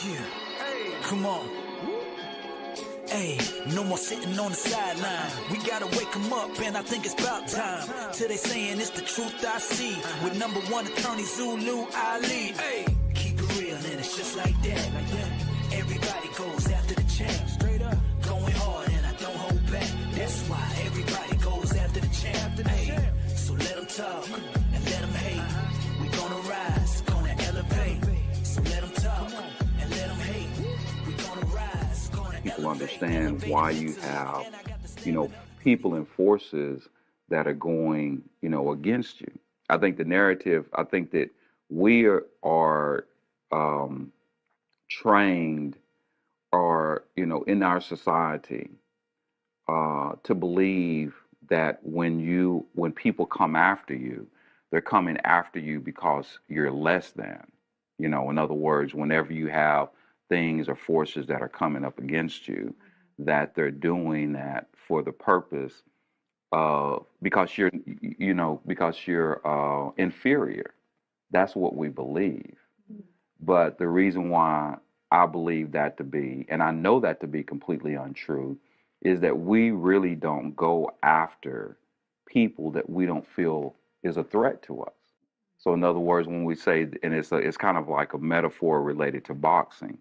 Yeah, come on. Hey, no more sitting on the sideline. We gotta wake 'em up, and I think it's about time. Till they saying it's the truth I see. With number one attorney Zulu Ali. Hey, keep it real, and it's just like that. Everybody goes after the champ. Straight up, going hard, and I don't hold back. That's why everybody goes after the champ. Hey, so let them talk and let them hate. We gonna rise, gonna elevate. So let them talk and let them hate. We gonna rise, gonna people understand why you have, people and forces that are going, against you. I think the narrative, I think that we are trained or, in our society to believe that when people come after you, they're coming after you because you're less than. In other words, whenever you have things or forces that are coming up against you, that they're doing that for the purpose of because you're inferior. That's what we believe. But the reason why I believe that to be, and I know that to be completely untrue, is that we really don't go after people that we don't feel is a threat to us. So, in other words, when we say, and it's kind of like a metaphor related to boxing.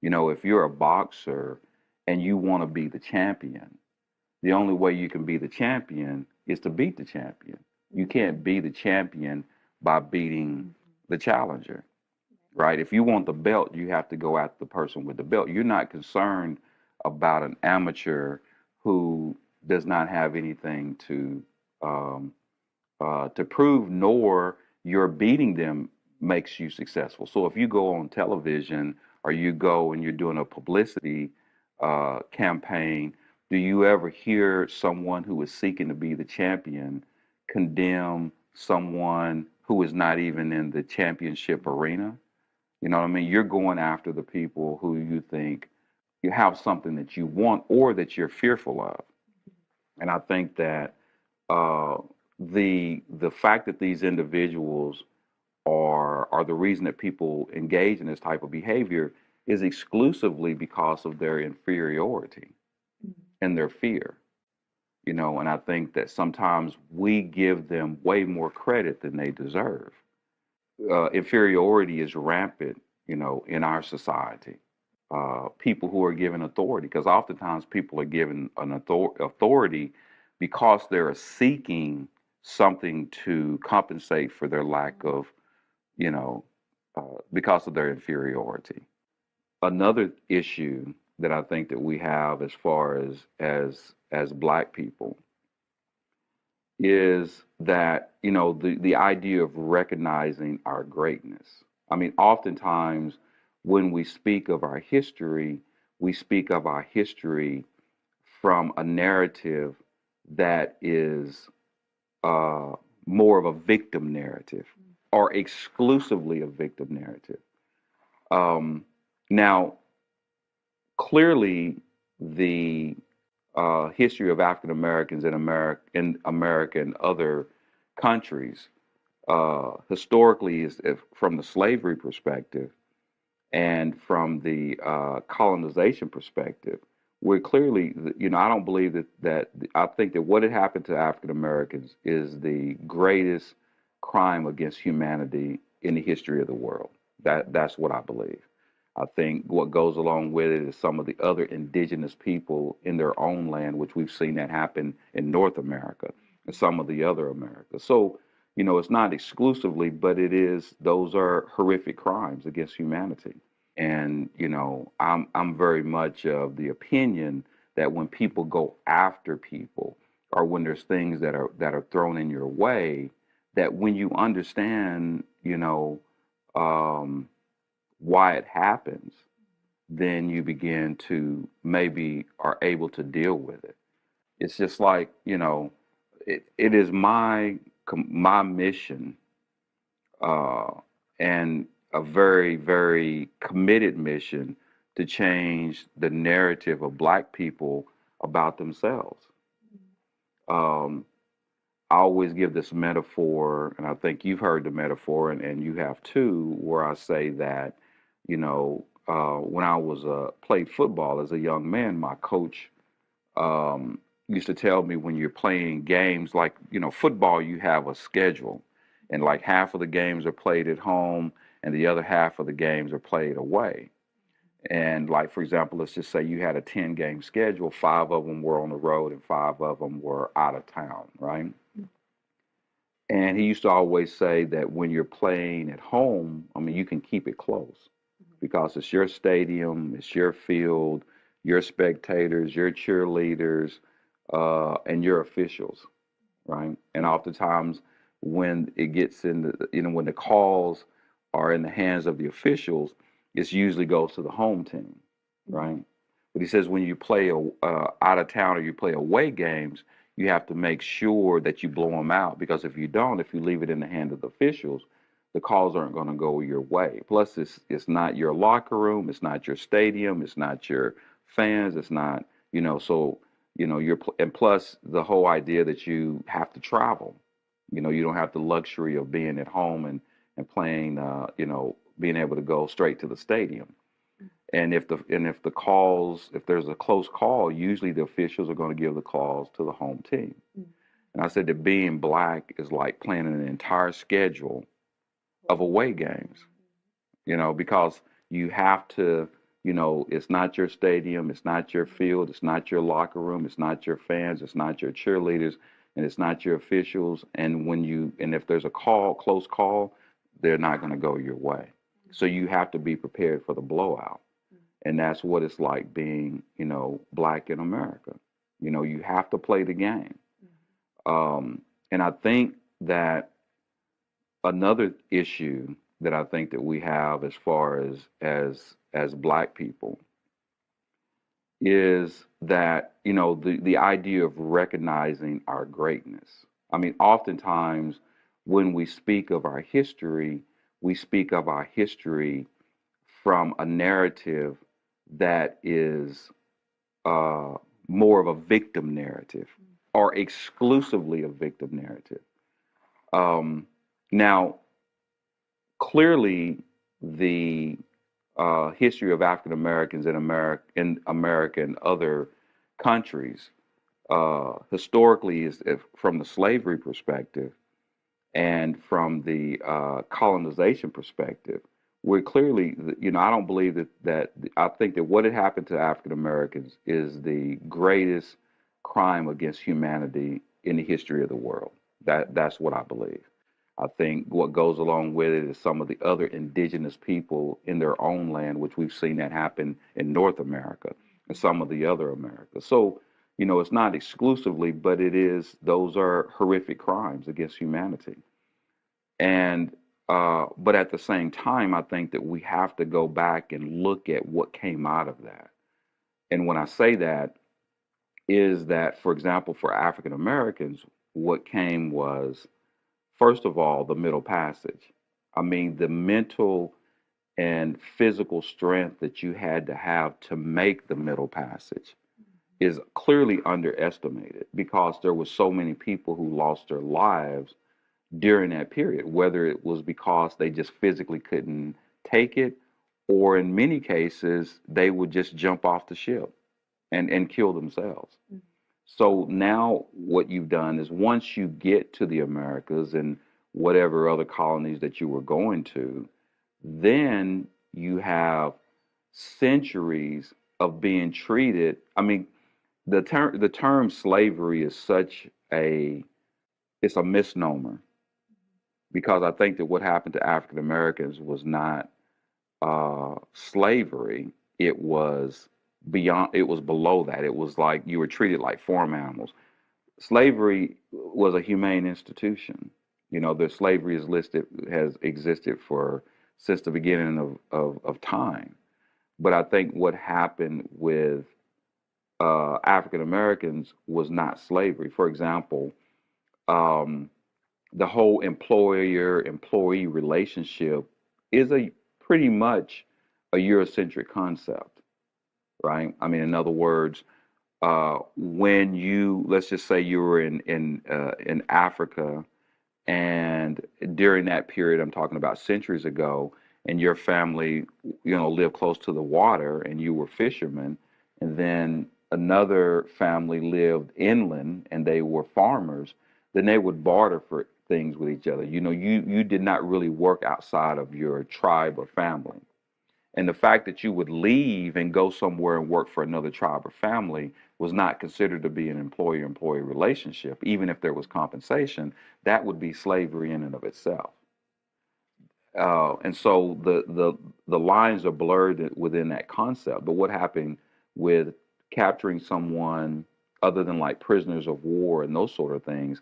If you're a boxer and you want to be the champion, the only way you can be the champion is to beat the champion. You can't be the champion by beating the challenger, right? If you want the belt, you have to go at the person with the belt. You're not concerned about an amateur who does not have anything to prove, nor your beating them makes you successful. So if you go on television or you go and you're doing a publicity campaign, do you ever hear someone who is seeking to be the champion condemn someone who is not even in the championship arena? You know what I mean? You're going after the people who you think you have something that you want or that you're fearful of. And I think that the fact that these individuals are the reason that people engage in this type of behavior is exclusively because of their inferiority and their fear. And I think that sometimes we give them way more credit than they deserve. Inferiority is rampant, in our society. People who are given authority, because oftentimes people are given an authority because they're seeking something to compensate for their lack of, because of their inferiority. Another issue that I think that we have as far as Black people is that the idea of recognizing our greatness. I mean, oftentimes when we speak of our history, we speak of our history from a narrative that is more of a victim narrative or exclusively a victim narrative. Now, clearly, the history of African Americans in America and other countries historically is from the slavery perspective and from the colonization perspective. We're clearly, I don't believe that I think that what had happened to African Americans is the greatest crime against humanity in the history of the world. That's what I believe. I think what goes along with it is some of the other indigenous people in their own land, which we've seen that happen in North America and some of the other Americas. So, it's not exclusively, but those are horrific crimes against humanity. And, I'm very much of the opinion that when people go after people or when there's things that are thrown in your way, that when you understand, why it happens, then you begin to maybe are able to deal with it. It's just like, it is my mission and a very, very committed mission to change the narrative of Black people about themselves. I always give this metaphor, and I think you've heard the metaphor, and you have too, where I say that, when I was played football as a young man, my coach used to tell me when you're playing games like football, you have a schedule, and like half of the games are played at home, and the other half of the games are played away. And like for example, let's just say you had a 10-game schedule, five of them were on the road, and five of them were out of town, right? And he used to always say that when you're playing at home, I mean, you can keep it close because it's your stadium, it's your field, your spectators, your cheerleaders, and your officials, right? And oftentimes, when it gets in when the calls are in the hands of the officials, it usually goes to the home team, right? But he says when you play out of town or you play away games, you have to make sure that you blow them out because if you don't, if you leave it in the hand of the officials, the calls aren't going to go your way. Plus, it's not your locker room, it's not your stadium, it's not your fans, it's not so and plus the whole idea that you have to travel. You don't have the luxury of being at home and playing. Being able to go straight to the stadium. And if there's a close call, usually the officials are going to give the calls to the home team. And I said that being black is like planning an entire schedule of away games, because you have to, it's not your stadium, it's not your field, it's not your locker room, it's not your fans, it's not your cheerleaders, and it's not your officials. And if there's a close call, they're not going to go your way. So you have to be prepared for the blowout. And that's what it's like being, black in America. You have to play the game. And I think that another issue that I think that we have as far as black people is that the idea of recognizing our greatness. I mean, oftentimes when we speak of our history, we speak of our history from a narrative that is uh, more of a victim narrative or exclusively a victim narrative. Now, clearly, the history of African Americans in America and other countries historically is from the slavery perspective and from the colonization perspective. We're clearly, I don't believe that I think that what had happened to African Americans is the greatest crime against humanity in the history of the world. That's what I believe. I think what goes along with it is some of the other indigenous people in their own land, which we've seen that happen in North America and some of the other Americas. So, it's not exclusively, but those are horrific crimes against humanity. And, but at the same time, I think that we have to go back and look at what came out of that. And when I say that, is that, for example, for African Americans, what came was, first of all, the Middle Passage. I mean, the mental and physical strength that you had to have to make the Middle Passage is clearly underestimated because there were so many people who lost their lives during that period, whether it was because they just physically couldn't take it, or in many cases, they would just jump off the ship and kill themselves. So now what you've done is once you get to the Americas and whatever other colonies that you were going to, then you have centuries of being treated. I mean, the term slavery is it's a misnomer because I think that what happened to African Americans was not slavery. It was below that. It was like you were treated like farm animals. Slavery was a humane institution. The slavery has existed since the beginning of time. But I think what happened with African Americans was not slavery. For example, um, the whole employer-employee relationship is a pretty much a Eurocentric concept, right? I mean, in other words, when let's just say you were in Africa, and during that period, I'm talking about centuries ago, and your family, lived close to the water and you were fishermen, and then another family lived inland and they were farmers, then they would barter for things with each other. You did not really work outside of your tribe or family. And the fact that you would leave and go somewhere and work for another tribe or family was not considered to be an employer-employee relationship, even if there was compensation. That would be slavery in and of itself. And so the lines are blurred within that concept. But what happened with capturing someone other than like prisoners of war and those sort of things,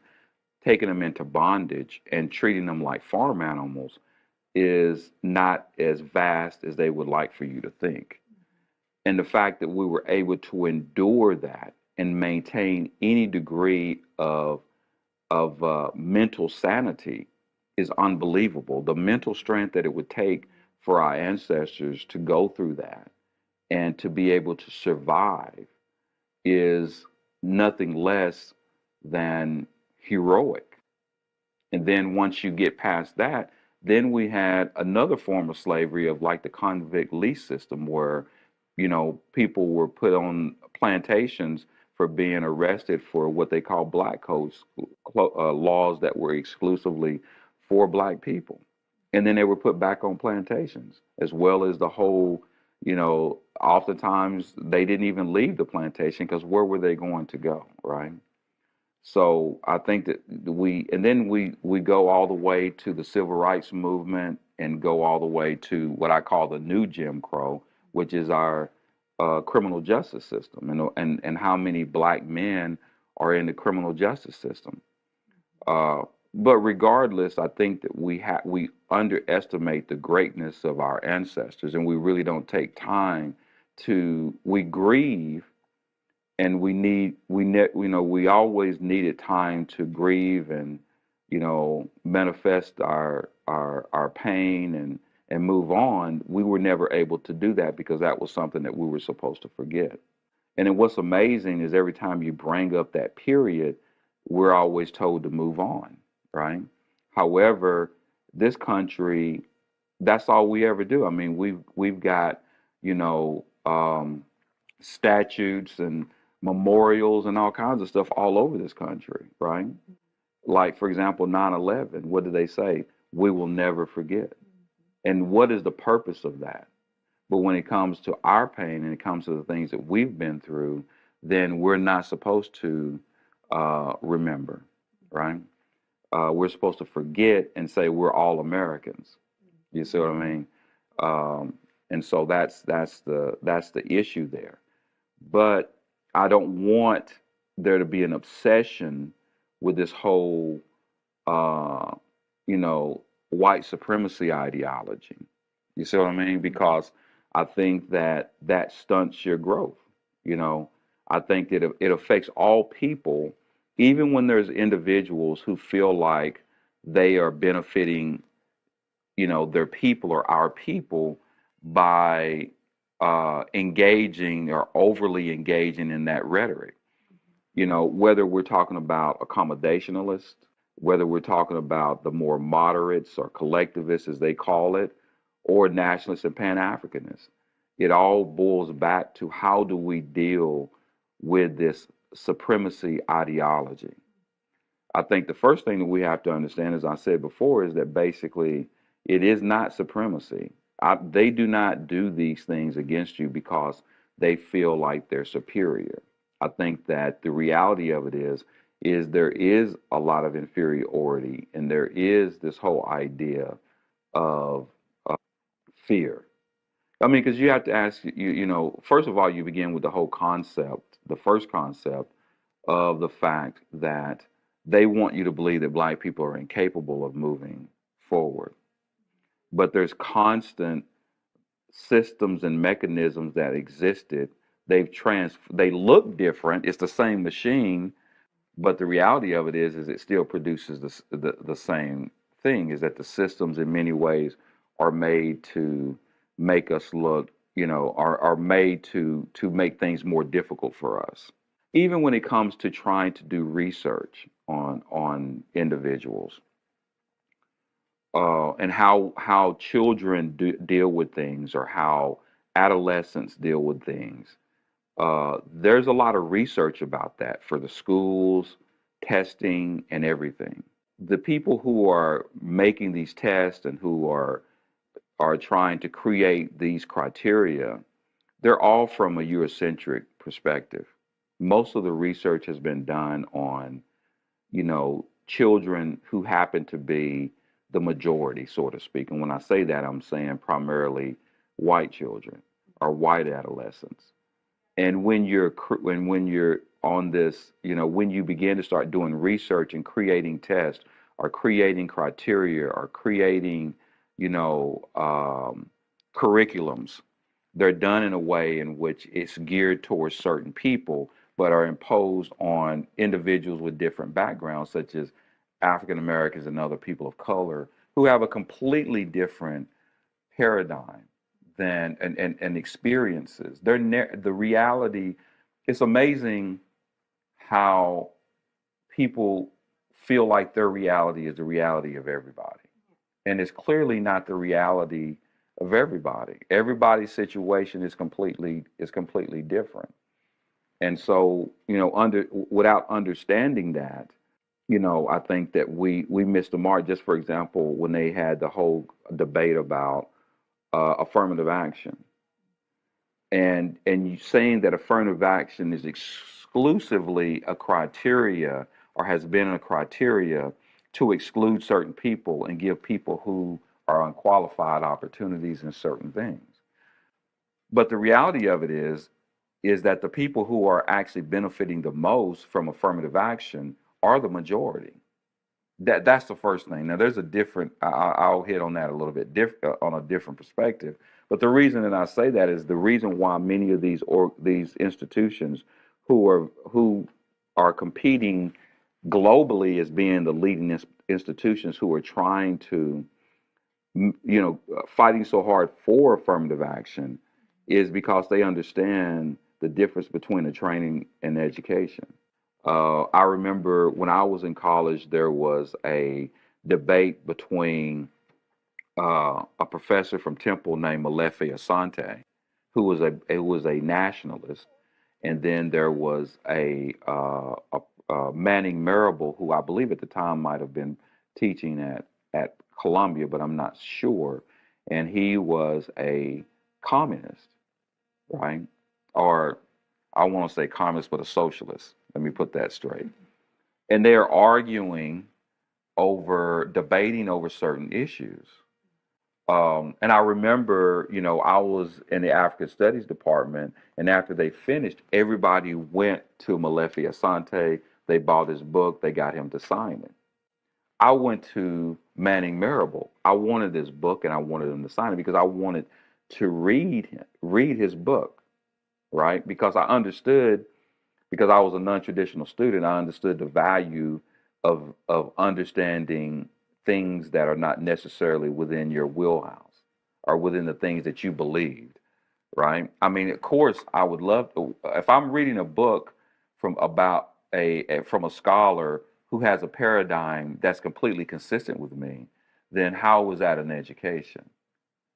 taking them into bondage and treating them like farm animals is not as vast as they would like for you to think. And the fact that we were able to endure that and maintain any degree of mental sanity is unbelievable. The mental strength that it would take for our ancestors to go through that and to be able to survive is nothing less than heroic. And then once you get past that, then we had another form of slavery of like the convict lease system where, people were put on plantations for being arrested for what they call black codes, laws that were exclusively for black people. And then they were put back on plantations, as well as the whole, oftentimes they didn't even leave the plantation because where were they going to go, right? So I think that we go all the way to the civil rights movement and go all the way to what I call the new Jim Crow, which is our criminal justice system, and how many black men are in the criminal justice system. Uh, but regardless, I think that we underestimate the greatness of our ancestors, and we really don't take time to we grieve and we always needed time to grieve and manifest our pain and move on. We were never able to do that because that was something that we were supposed to forget. And then what's amazing is every time you bring up that period, we're always told to move on, right? However, this country, that's all we ever do. I mean, we've got you know statutes and memorials and all kinds of stuff all over this country, right? Like, for example, 9/11. What do they say? We will never forget. And what is the purpose of that? But when it comes to our pain and it comes to the things that we've been through, then we're not supposed to remember, right? We're supposed to forget and say we're all Americans. You see what I mean? Um, and so that's the issue there. But I don't want there to be an obsession with this whole, uh, you know, white supremacy ideology. You see what I mean? Because I think that that stunts your growth. You know, I think that it affects all people, even when there's individuals who feel like they are benefiting, their people or our people by engaging or overly engaging in that rhetoric. Whether we're talking about accommodationalists, whether we're talking about the more moderates or collectivists, as they call it, or nationalists and Pan Africanists, it all boils back to how do we deal with this supremacy ideology. I think the first thing that we have to understand, as I said before, is that basically it is not supremacy. They do not do these things against you because they feel like they're superior. I think that the reality of it is there is a lot of inferiority, and there is this whole idea of fear. I mean, because you have to ask, first of all, you begin with the whole concept, the first concept of the fact that they want you to believe that black people are incapable of moving forward. But there's constant systems and mechanisms that existed. They look different. It's the same machine, but the reality of it is it still produces the same thing. Is that the systems in many ways are made to make us look, are made to make things more difficult for us. Even when it comes to trying to do research on individuals, and how children deal with things, or how adolescents deal with things. There's a lot of research about that for the schools, testing, and everything. The people who are making these tests and who are trying to create these criteria, they're all from a Eurocentric perspective. Most of the research has been done on, children who happen to be the majority, so to speak. And when I say that, I'm saying primarily white children or white adolescents. And when you're on this, when you begin to start doing research and creating tests or creating criteria or creating, you know, um, curriculums, they're done in a way in which it's geared towards certain people, but are imposed on individuals with different backgrounds, such as African Americans and other people of color who have a completely different paradigm than and experiences. The reality. It's amazing how people feel like their reality is the reality of everybody, and it's clearly not the reality of everybody. Everybody's situation is completely different, and so under without understanding that, I think that we missed the mark. Just for example, when they had the whole debate about affirmative action, and you saying that affirmative action is exclusively a criteria, or has been a criteria to exclude certain people and give people who are unqualified opportunities in certain things. But the reality of it is that the people who are actually benefiting the most from affirmative action are the majority. That's the first thing. Now, there's a different. I'll hit on that a little bit on a different perspective. But the reason that I say that is the reason why many of these institutions who are competing globally as being the leading institutions who are trying to, fighting so hard for affirmative action, is because they understand the difference between the training and education. I remember when I was in college, there was a debate between a professor from Temple named Malefi Asante, who was a nationalist, and then there was a Manning Marable, who I believe at the time might have been teaching at Columbia, but I'm not sure, and he was a communist, right? Or I want to say communist, but a socialist. Let me put that straight. And they're arguing debating over certain issues. And I remember, I was in the African Studies department, and after they finished, everybody went to Malefi Asante. They bought his book, they got him to sign it. I went to Manning Marable. I wanted this book, and I wanted him to sign it because I wanted to read his book, right? Because because I was a non-traditional student, I understood the value of understanding things that are not necessarily within your wheelhouse or within the things that you believed, right? I mean, of course, I would love to, if I'm reading a book from a scholar who has a paradigm that's completely consistent with me, then how is that an education?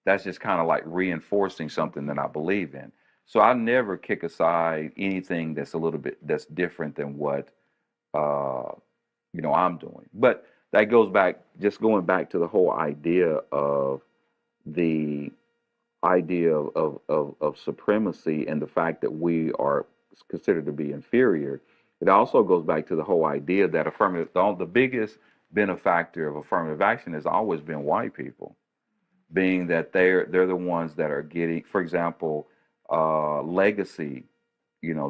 That's just kind of like reinforcing something that I believe in. So I never kick aside anything that's different than what uh, I'm doing. But that goes back, just going back to the whole the idea of supremacy and the fact that we are considered to be inferior. It also goes back to the whole idea that the biggest benefactor of affirmative action has always been white people, being that they're the ones that are getting, for example, legacy,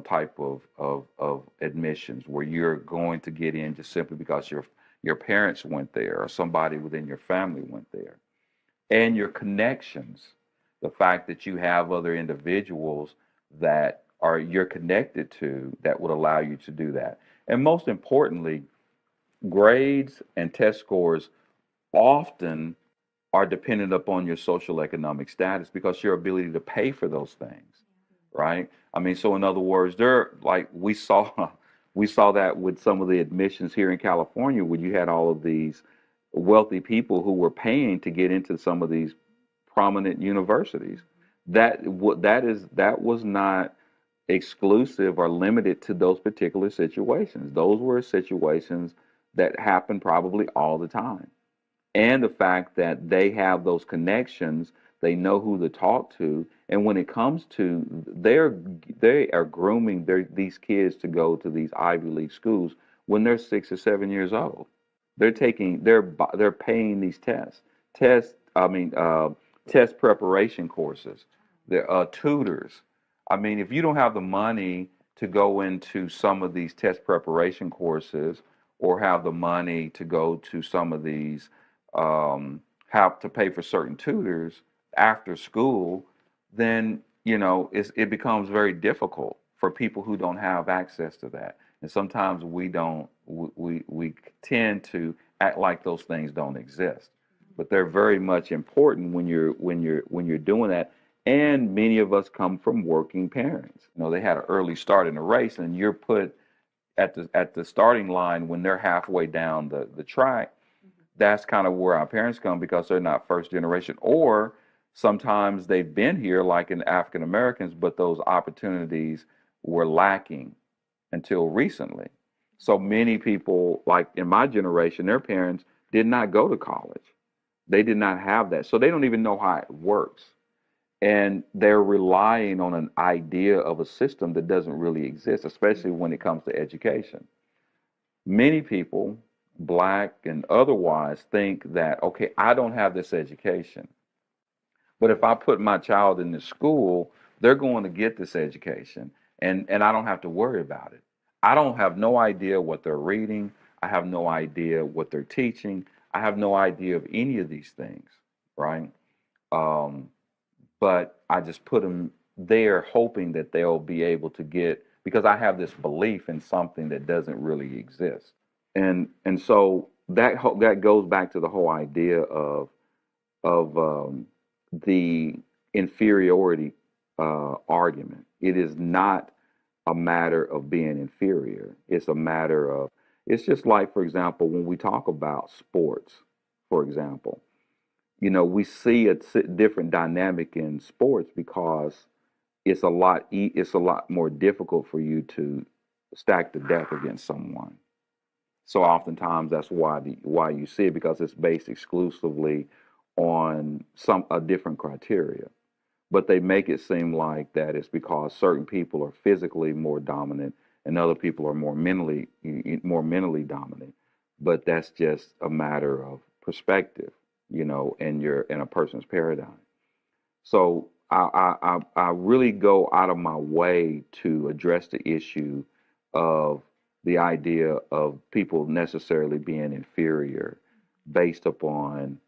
type of admissions, where you're going to get in just simply because your parents went there or somebody within your family went there, and your connections, the fact that you have other individuals that are you're connected to that would allow you to do that, and most importantly, grades and test scores often are dependent upon your social economic status because your ability to pay for those things, right? I mean, so in other words, there like we saw that with some of the admissions here in California, where you had all of these wealthy people who were paying to get into some of these prominent universities. That was not exclusive or limited to those particular situations. Those were situations that happened probably all the time. And the fact that they have those connections, they know who to talk to, and when it comes to they are grooming these kids to go to these Ivy League schools when they're 6 or 7 years old. They're paying these tests. I mean, test preparation courses. They're tutors. I mean, if you don't have the money to go into some of these test preparation courses, or have the money to go to some of these, have to pay for certain tutors after school, then it becomes very difficult for people who don't have access to that. And sometimes we don't we tend to act like those things don't exist, but they're very much important when you're doing that. And many of us come from working parents. They had an early start in the race, and you're put at the starting line when they're halfway down the track. That's kind of where our parents come, because they're not first generation, or sometimes they've been here like in African Americans, but those opportunities were lacking until recently. So many people, like in my generation, their parents did not go to college. They did not have that. So they don't even know how it works. And they're relying on an idea of a system that doesn't really exist, especially when it comes to education. Many people, black and otherwise, think that, okay, I don't have this education, but if I put my child in this school, they're going to get this education, and I don't have to worry about it. I don't have no idea what they're reading. I have no idea what they're teaching. I have no idea of any of these things, right? Um, but I just put them there hoping that they'll be able to get, because I have this belief in something that doesn't really exist. And so that goes back to the whole idea of the inferiority argument. It is not a matter of being inferior. It's a matter of, it's just like, for example, when we talk about sports, for example, we see a different dynamic in sports, because it's a lot more difficult for you to stack the deck against someone. So oftentimes that's why you see it, because it's based exclusively on some a different criteria. But they make it seem like that it's because certain people are physically more dominant and other people are more mentally dominant. But that's just a matter of perspective, in a person's paradigm. So I really go out of my way to address the issue of the idea of people necessarily being inferior based upon,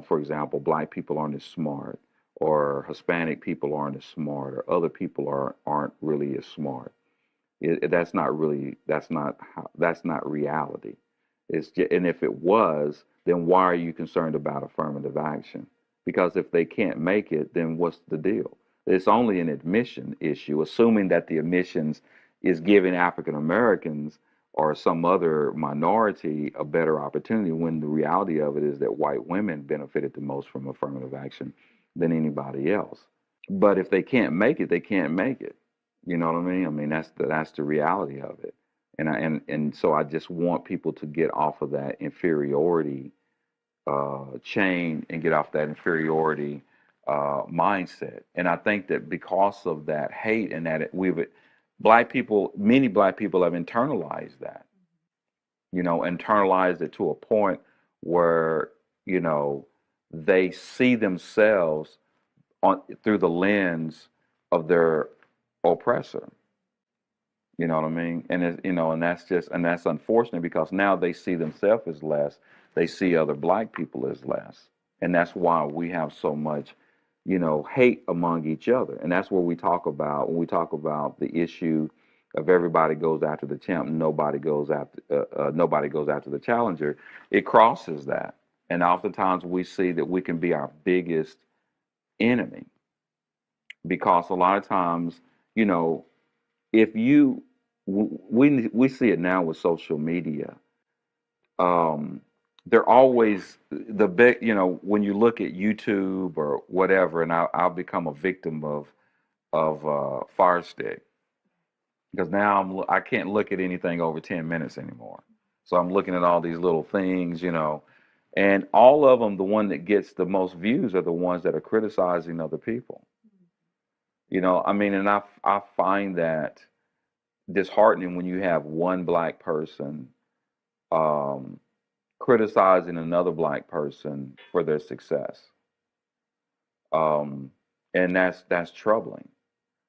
for example, black people aren't as smart, or Hispanic people aren't as smart, or other people aren't really as smart. That's not reality. And if it was, then why are you concerned about affirmative action? Because if they can't make it, then what's the deal? It's only an admission issue, assuming that the admissions is giving African Americans or some other minority a better opportunity, when the reality of it is that white women benefited the most from affirmative action than anybody else. But if they can't make it, they can't make it. You know what I mean? I mean, that's the reality of it. And so I just want people to get off of that inferiority chain, and get off that inferiority mindset. And I think that because of that hate, and that many black people have internalized that, internalized it to a point where, you know, they see themselves through the lens of their oppressor. You know what I mean? And that's unfortunate, because now they see themselves as less. They see other black people as less. And that's why we have so much, hate among each other. And that's where when we talk about the issue of everybody goes after the champ, nobody goes after the challenger. It crosses that. And oftentimes we see that we can be our biggest enemy, because a lot of times, you know, if we see it now with social media. they're always the big, when you look at YouTube or whatever, and I'll become a victim of Fire Stick, because now I can't look at anything over 10 minutes anymore. So I'm looking at all these little things, and all of them, the one that gets the most views are the ones that are criticizing other people. I mean, and I find that disheartening when you have one black person um, criticizing another black person for their success, um, and that's troubling.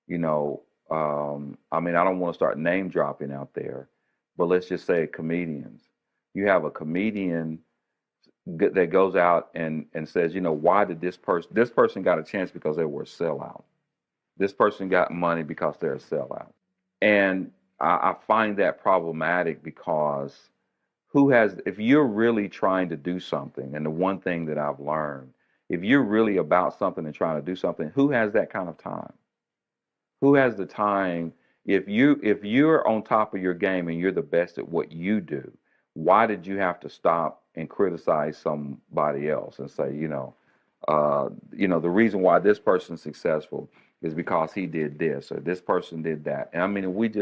You know, I mean, I don't want to start name dropping out there, but let's just say comedians. You have a comedian that goes out and says, why did this person got a chance because they were a sellout. This person got money because they're a sellout. And I find that problematic because if you're really trying to do something, and the one thing that I've learned, if you're really about something and trying to do something, who has that kind of time? Who has the time? If you're on top of your game and you're the best at what you do, why did you have to stop and criticize somebody else and say, the reason why this person's successful is because he did this or this person did that. And I mean,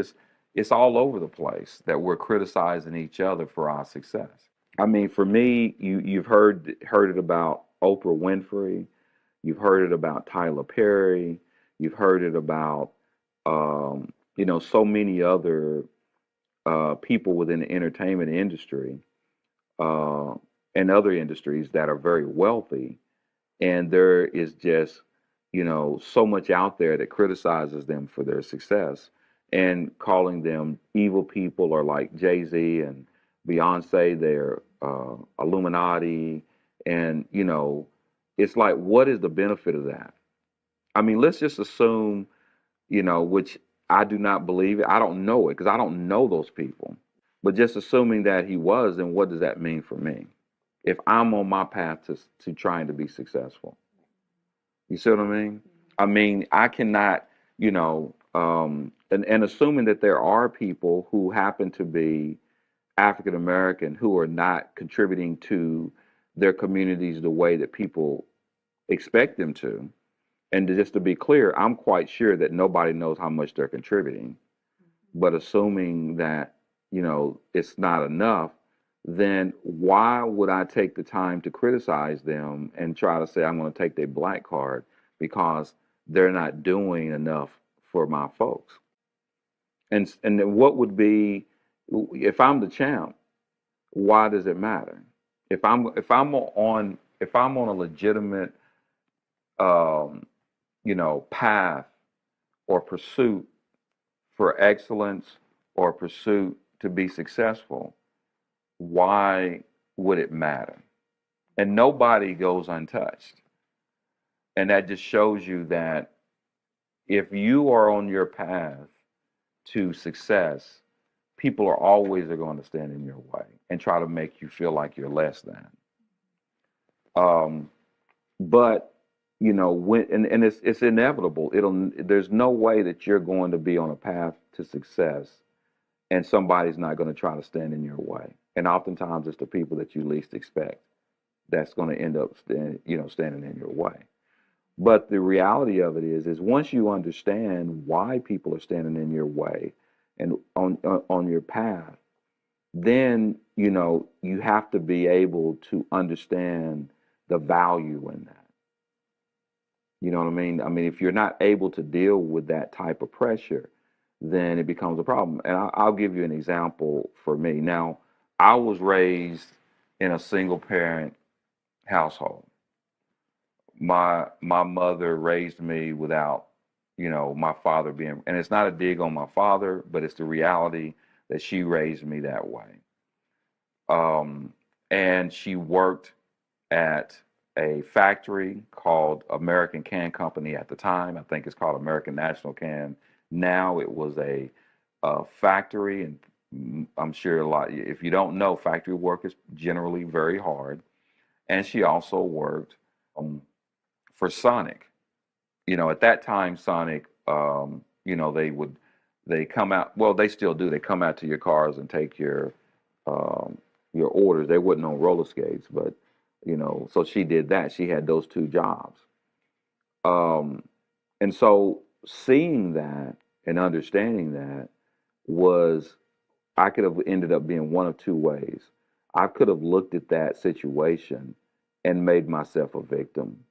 it's all over the place that we're criticizing each other for our success. I mean, for me, you've heard it about Oprah Winfrey, you've heard it about Tyler Perry, you've heard it about so many other people within the entertainment industry uh, and other industries that are very wealthy, and there is just so much out there that criticizes them for their success and calling them evil people, or like Jay-Z and Beyonce, they're Illuminati. And it's like, what is the benefit of that? I mean, let's just assume, which I do not believe it. I don't know it because I don't know those people, but just assuming that he was, then what does that mean for me if I'm on my path to trying to be successful? You see what I mean? I mean, I cannot, and assuming that there are people who happen to be African American who are not contributing to their communities the way that people expect them to. And just to be clear, I'm quite sure that nobody knows how much they're contributing. But assuming that, it's not enough, then why would I take the time to criticize them and try to say I'm going to take their black card because they're not doing enough for my folks? And then what would be, if I'm the champ, why does it matter? If I'm on a legitimate path or pursuit for excellence or pursuit to be successful, why would it matter? And nobody goes untouched. And that just shows you that if you are on your path to success, people are going to stand in your way and try to make you feel like you're less than. Um, but when and it's inevitable. There's no way that you're going to be on a path to success and somebody's not going to try to stand in your way. And oftentimes it's the people that you least expect that's going to end up standing in your way. But the reality of it is once you understand why people are standing in your way and on your path, then you have to be able to understand the value in that. You know what I mean? I mean, if you're not able to deal with that type of pressure, then it becomes a problem. And I'll give you an example for me. Now, I was raised in a single parent household. My mother raised me without, my father being, and it's not a dig on my father, but it's the reality that she raised me that way. Um, and she worked at a factory called American Can Company at the time. I think it's called American National Can. Now it was a factory, and I'm sure a lot. If you don't know, factory work is generally very hard. And she also worked um, for Sonic. At that time, Sonic, they come out. Well, they still do. They come out to your cars and take your um, your orders. They wasn't on roller skates, but so she did that. She had those two jobs. Um, and so seeing that and understanding that was, I could have ended up being one of two ways. I could have looked at that situation and made myself a victim,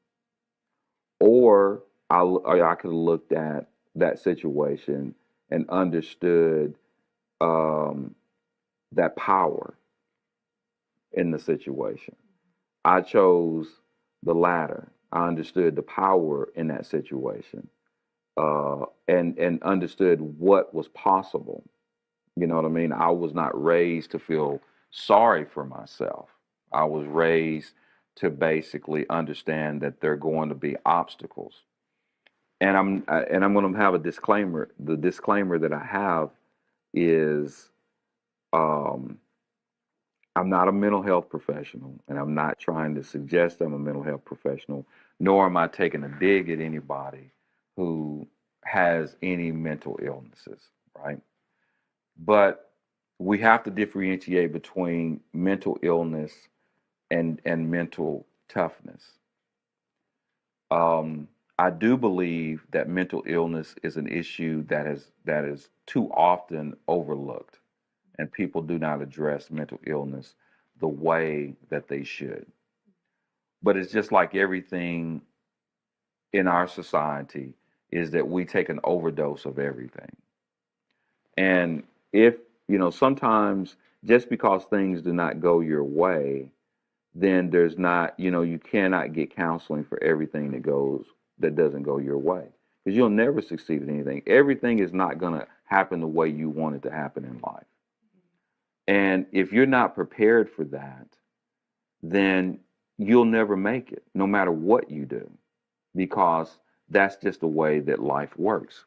or I could have looked at that situation and understood um, that power in the situation. I chose the latter. I understood the power in that situation, and understood what was possible. You know what I mean? I was not raised to feel sorry for myself. I was raised to basically understand that there are going to be obstacles. And I'm going to have a disclaimer. The disclaimer that I have is, um, I'm not a mental health professional, and I'm not trying to suggest I'm a mental health professional, nor am I taking a dig at anybody who has any mental illnesses, right? But we have to differentiate between mental illness and mental toughness. Um, I do believe that mental illness is an issue that is too often overlooked, and people do not address mental illness the way that they should. But it's just like everything in our society, is that we take an overdose of everything. And if, sometimes just because things do not go your way, then there's not, you cannot get counseling for everything that doesn't go your way. Because you'll never succeed at anything. Everything is not going to happen the way you want it to happen in life. And if you're not prepared for that, then you'll never make it, no matter what you do, because that's just the way that life works.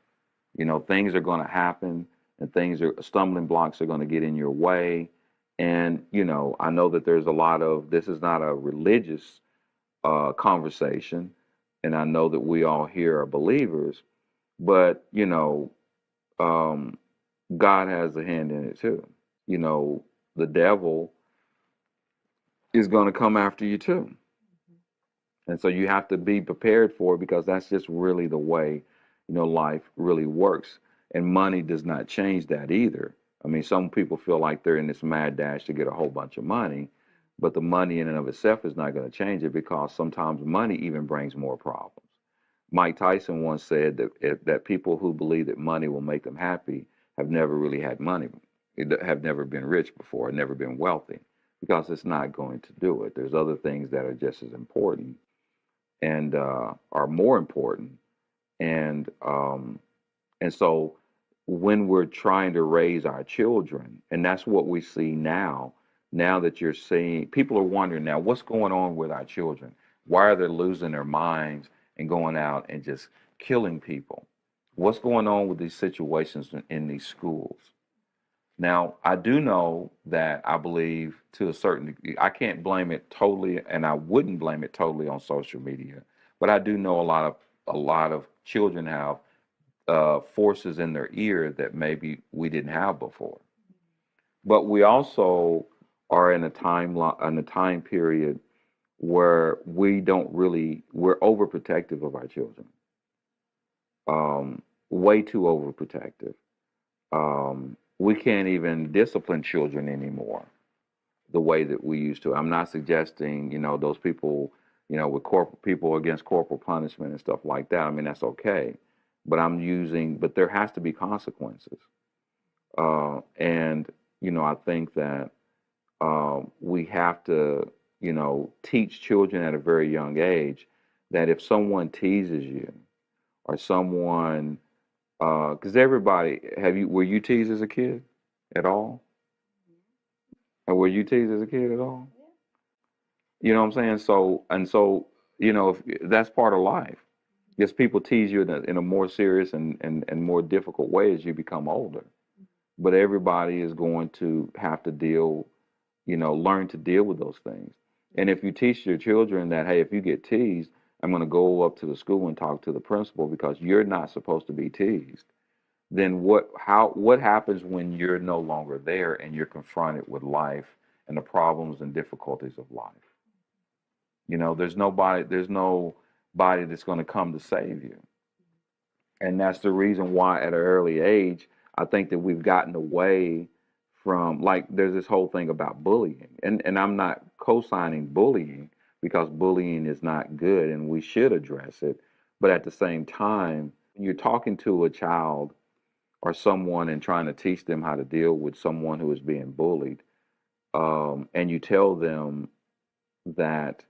Things are going to happen, and stumbling blocks are going to get in your way. And, I know that there's a lot of, this is not a religious conversation, and I know that we all here are believers, but, um, God has a hand in it too. The devil is going to come after you too. And so you have to be prepared for it, because that's just really the way, life really works. And money does not change that either. I mean, some people feel like they're in this mad dash to get a whole bunch of money, but the money in and of itself is not going to change it, because sometimes money even brings more problems. Mike Tyson once said that people who believe that money will make them happy have never really had money, have never been rich before, never been wealthy, because it's not going to do it. There's other things that are just as important, and are more important. And um, and so when we're trying to raise our children, and that's what we see now. Now that you're seeing, people are wondering now, what's going on with our children? Why are they losing their minds and going out and just killing people? What's going on with these situations in these schools? Now, I do know that, I believe to a certain degree, I can't blame it totally, and I wouldn't blame it totally on social media, but I do know a lot of children have forces in their ear that maybe we didn't have before. But we also are in a time period where we're overprotective of our children, way too overprotective. We can't even discipline children anymore the way that we used to. I'm not suggesting, those people, with corporal people against corporal punishment and stuff like that. I mean, that's okay. But there has to be consequences. And, I think that we have to, teach children at a very young age that if someone teases you, or someone, because were you teased as a kid at all? Or were you teased as a kid at all? You know what I'm saying? So, if, that's part of life. Yes, people tease you in a more serious and more difficult way as you become older. But everybody is going to have to learn to deal with those things. And if you teach your children that, hey, if you get teased, I'm going to go up to the school and talk to the principal because you're not supposed to be teased, then what happens when you're no longer there and you're confronted with life and the problems and difficulties of life. You know, there's nobody that's going to come to save you. And that's the reason why at an early age, I think that we've gotten away from, like, there's this whole thing about bullying. And I'm not co-signing bullying, because bullying is not good and we should address it. But at the same time, you're talking to a child or someone and trying to teach them how to deal with someone who is being bullied, and you tell them that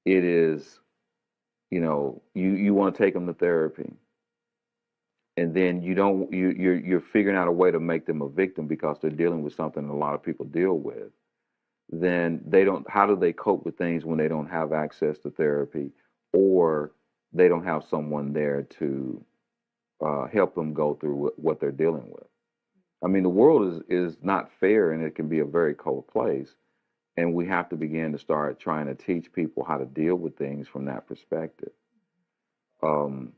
it is, you want to take them to therapy, and then you don't you're figuring out a way to make them a victim because they're dealing with something a lot of people deal with. Then they don't, how do they cope with things when they don't have access to therapy, or they don't have someone there to help them go through what they're dealing with? I mean, the world is not fair, and it can be a very cold place, and we have to begin to start trying to teach people how to deal with things from that perspective. um,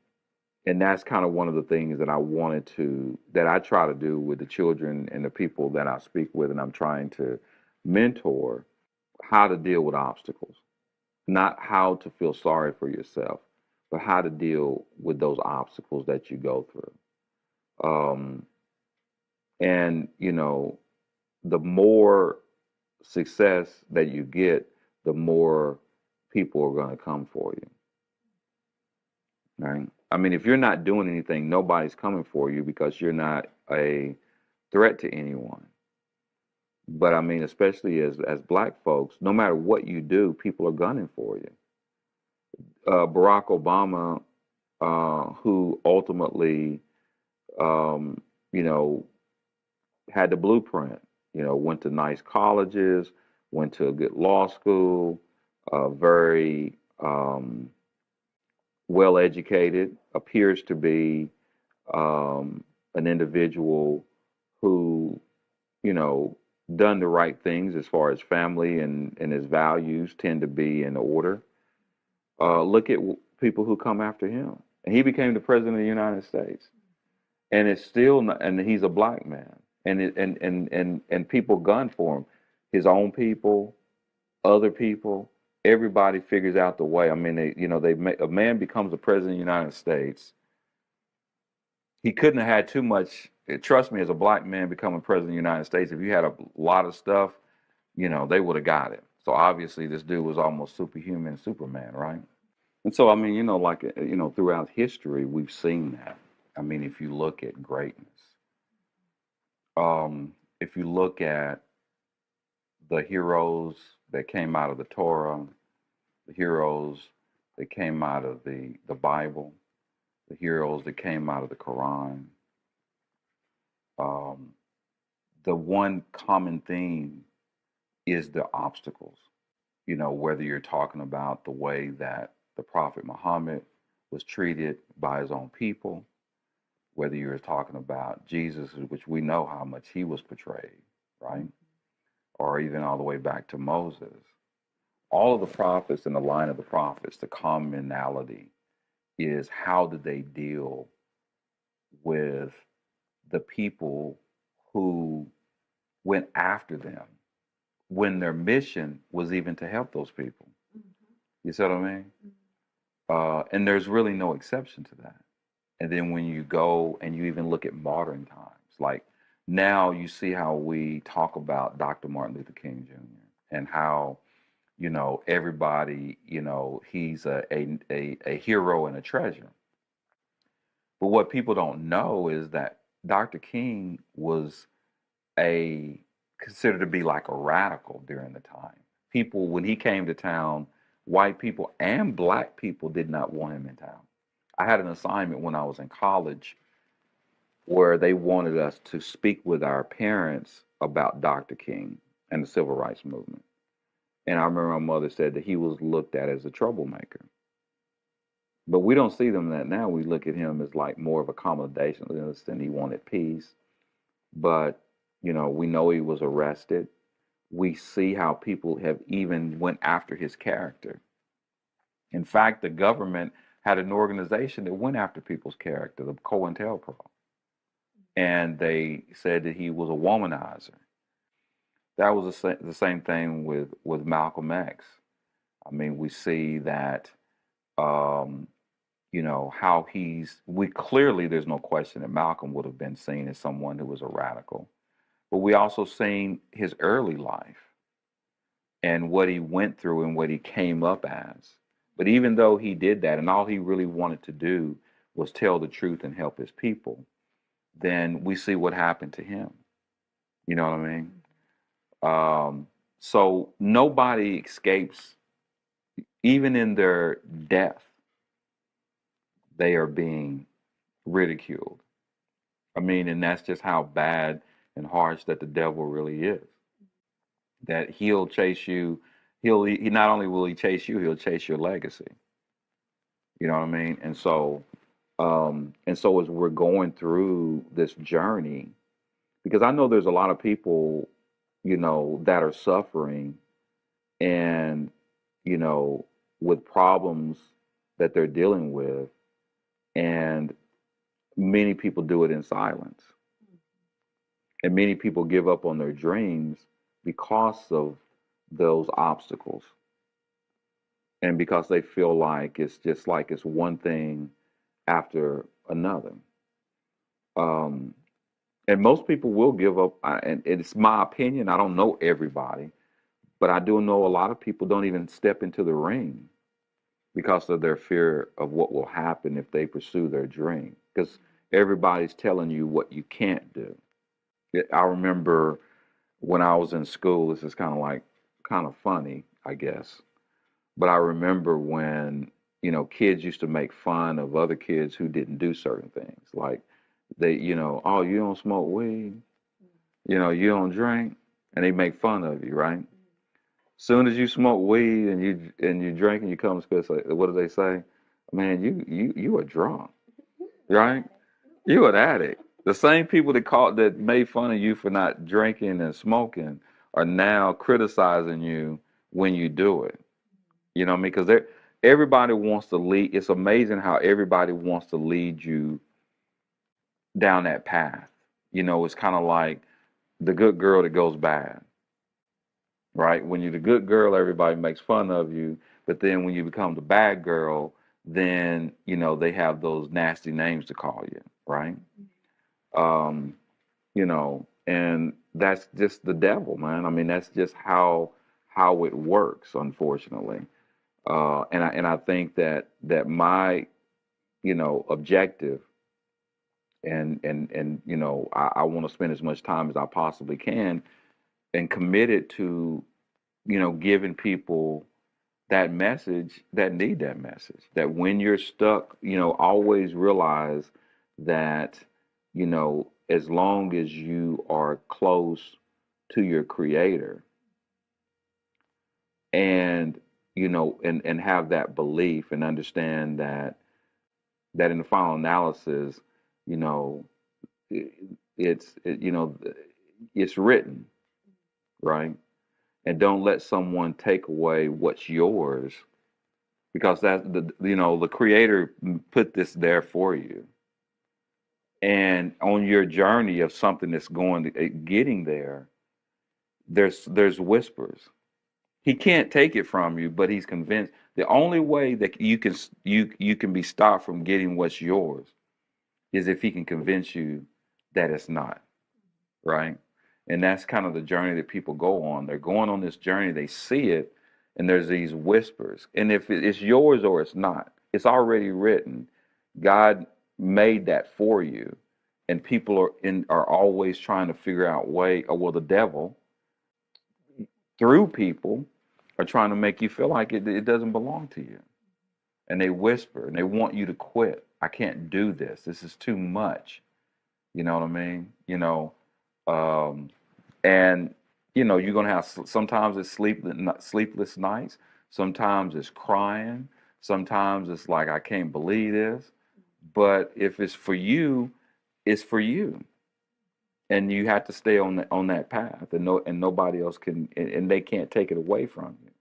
and that's kind of one of the things that I try to do with the children and the people that I speak with, and I'm trying to mentor, how to deal with obstacles, not how to feel sorry for yourself, but how to deal with those obstacles that you go through. Um, and the more success that you get, the more people are going to come for you, right? I mean, if you're not doing anything, nobody's coming for you because you're not a threat to anyone. But I mean, especially as black folks, no matter what you do, people are gunning for you. Barack Obama, who ultimately, um, you know, had the blueprint, went to nice colleges, went to a good law school, very well educated, appears to be an individual who, you know, done the right things as far as family and his values tend to be in order. Look at people who come after him. And he became the president of the United States. And it's still not, and he's a black man. And people gun for him. His own people, other people, everybody figures out the way. I mean, a man becomes the president of the United States. He couldn't have had too much. Trust me, as a black man becoming president of the United States, if you had a lot of stuff, they would have got it. So obviously, this dude was almost superhuman, Superman, right? And so, I mean, like, throughout history, we've seen that. I mean, if you look at greatness, if you look at the heroes that came out of the Torah, the heroes that came out of the Bible, the heroes that came out of the Quran, um, the one common theme is the obstacles. Whether you're talking about the way that the Prophet Muhammad was treated by his own people, whether you're talking about Jesus, which we know how much he was portrayed, right? Or even all the way back to Moses. All of the prophets in the line of the prophets, the commonality is how did they deal with the people who went after them when their mission was even to help those people. You see what I mean? And there's really no exception to that. And then when you go and you even look at modern times, like now you see how we talk about Dr. Martin Luther King Jr. and how, everybody, he's a hero and a treasure. But what people don't know is that Dr. King was a considered to be like a radical during the time. People, when he came to town, white people and black people did not want him in town. I had an assignment when I was in college where they wanted us to speak with our parents about Dr. King and the civil rights movement. And I remember my mother said that he was looked at as a troublemaker. But we don't see them that now. We look at him as like more of accommodationalist and he wanted peace. But, we know he was arrested. We see how people have even went after his character. In fact, the government had an organization that went after people's character, the COINTELPRO, and they said that he was a womanizer. That was the same thing with Malcolm X. I mean, we see that, um, how we clearly, there's no question that Malcolm would have been seen as someone who was a radical. But we also seen his early life and what he went through and what he came up as. But even though he did that, and all he really wanted to do was tell the truth and help his people, then we see what happened to him. You know what I mean? So nobody escapes, even in their death, they are being ridiculed. I mean, and that's just how bad and harsh that the devil really is. That he'll chase you. He not only will he chase you, he'll chase your legacy. You know what I mean? And so as we're going through this journey, because I know there's a lot of people, that are suffering and, you know, with problems that they're dealing with, and many people do it in silence. And many people give up on their dreams because of those obstacles and because they feel like it's just like it's one thing after another. Um, and most people will give up, and it's my opinion. I don't know everybody, but I do know a lot of people don't even step into the ring because of their fear of what will happen if they pursue their dream. Because everybody's telling you what you can't do. I remember when I was in school, this is kind of funny, I guess. But I remember when, kids used to make fun of other kids who didn't do certain things. Like oh, you don't smoke weed, you don't drink, and they make fun of you, right? Soon as you smoke weed and you drink and you come to school, say, what do they say? Man, you are drunk, right? You an addict. The same people that made fun of you for not drinking and smoking are now criticizing you when you do it. You know what I mean? Because everybody wants to lead. It's amazing how everybody wants to lead you down that path. It's kind of like the good girl that goes bad, right? When you're the good girl, everybody makes fun of you. But then when you become the bad girl, then they have those nasty names to call you, right? Um, and that's just the devil, man. I mean, that's just how it works, unfortunately. And I think that my objective, and I want to spend as much time as I possibly can and committed to giving people that message that need that message, that when you're stuck, always realize that as long as you are close to your creator, and and have that belief and understand that in the final analysis, you know, it, it's written, right? And don't let someone take away what's yours, because the creator put this there for you. And on your journey of something that's going to getting there, there's whispers. He can't take it from you, but he's convinced the only way that you can be stopped from getting what's yours is if he can convince you that it's not, right? And that's kind of the journey that people go on. They're going on this journey, they see it, and there's these whispers. And if it's yours or it's not, it's already written. God made that for you. And people are always trying to figure out way, or well, the devil through people are trying to make you feel like it doesn't belong to you. And they whisper and they want you to quit. I can't do this. This is too much. You know what I mean? Um, and you're gonna have sometimes it's sleepless nights. Sometimes it's crying. Sometimes it's like I can't believe this. But if it's for you, it's for you, and you have to stay on that path, and nobody else can, and they can't take it away from you.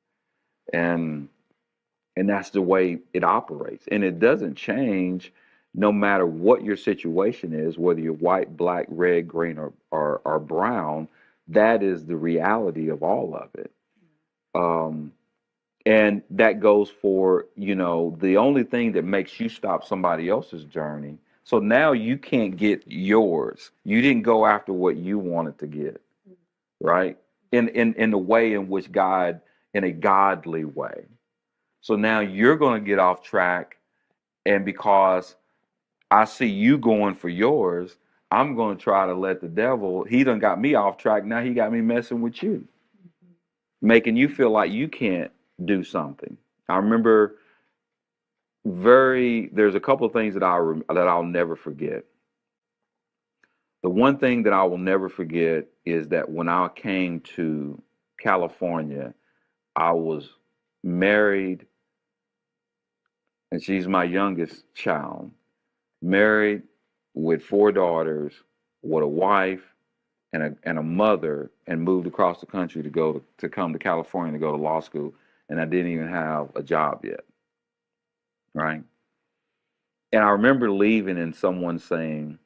And that's the way it operates, and it doesn't change no matter what your situation is, whether you're white, black, red, green, or brown. That is the reality of all of it. Um, and that goes for, the only thing that makes you stop somebody else's journey. So now you can't get yours. You didn't go after what you wanted to get, right? In the way in which God, in a godly way. So now you're going to get off track, and because I see you going for yours, I'm going to try to let the devil, he done got me off track. Now he got me messing with you, making you feel like you can't do something. I remember there's a couple of things that I'll never forget. The one thing that I will never forget is that when I came to California, I was married, and she's my youngest child, married with 4 daughters, with a wife and a mother, and moved across the country to come to California to go to law school, and I didn't even have a job yet, right? And I remember leaving and someone saying,